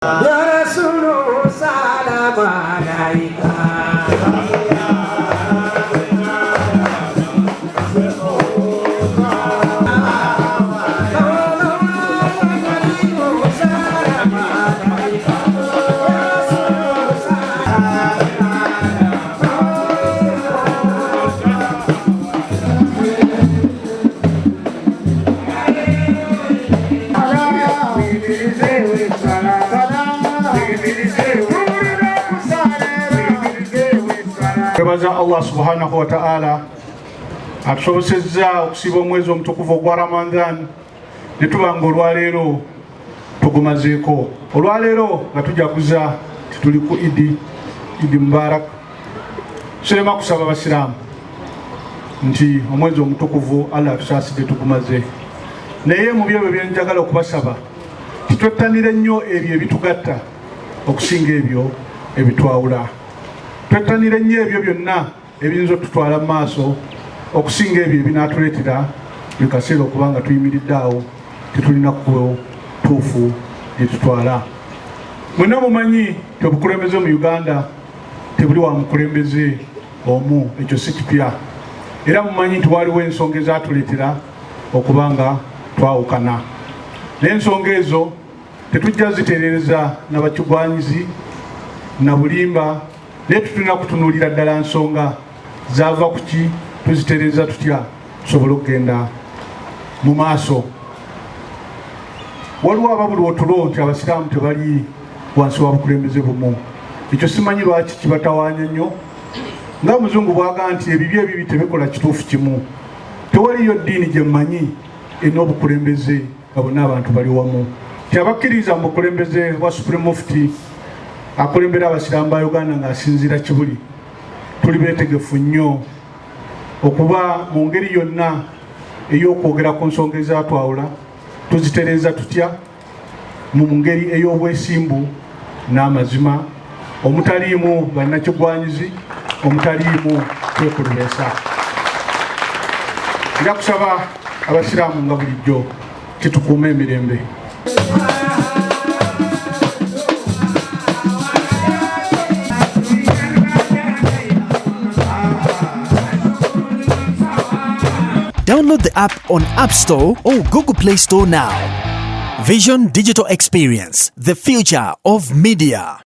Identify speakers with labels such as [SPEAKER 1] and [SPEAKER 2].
[SPEAKER 1] Ya Rasulu salamu alaika.
[SPEAKER 2] Twebaza Allah subhanahu wa ta'ala atusobosezza okusiba omwezi omutukuvu ogwa Ramadan ne tubanga olwaleero tugumazeeko. Olwaleero nga tujaguza tituli ku Idi Mubarak. Tusema kusaba abasiraamu nti omwezi omutukuvu Allah atusaasidde tugumaze. Naye mu byebyo bye njagala okubasaba titwettanire nnyo ebyo ebitugatta okusinga ebyo ebitwawula. Twettanire nnyo ebyo byonna ebiyinza otutwala mu maaso okusinga ebyo ebinaatuleetera buli kaseera okuba nga tuyimiridde awo tetulina kkubo tuufu gye tutwala. Mwenna mumanyi nti obukulembeze mu Uganda tebuli wa mukulembeze omu, ekyo si kipya. Era mumanyi nti waliwo ensonga ezaatuleetera okuba nga twawukana. N'ensonga ezo tetujja zitereereza na bakigwanyizi na bulimba, naye tutulina kutunuulira ddala nsonga zaava ku ki, tuzitereeza tutya tusobole okugenda mu maaso. Waliwo ababuli otulo nti abasiraamu tebali wansi wa bukulembeze bumu. Ekyo simanyi lwaki kibatawaanya nnyo. Nga Omuzungu bw'agamba nti ebibi ebibi tebikola kituufu kimu. Tewaliyo ddiini gye mmanyi erina obukulembeze nga bonna abantu bali wamu. Abakkiriza mu bukulembeze bwa Supreme Mufti akulembera abasiraamu ba Uganda ng'asinziira Kibuli, tuli beetegefu nnyo okuba mu ngeri yonna ey'okwogera ku nsonga ezaatwawula tuzitereeza tutya mu ngeri ey'obwesimbu n'amazima, omutaliimu bannakigwanyizi, omutaliimu kwekulubeesa. Era kusaba abasiraamu nga bulijjo kitukuuma emirembe.
[SPEAKER 3] Download the app on App Store or Google Play Store now. Vision Digital Experience, the future of media.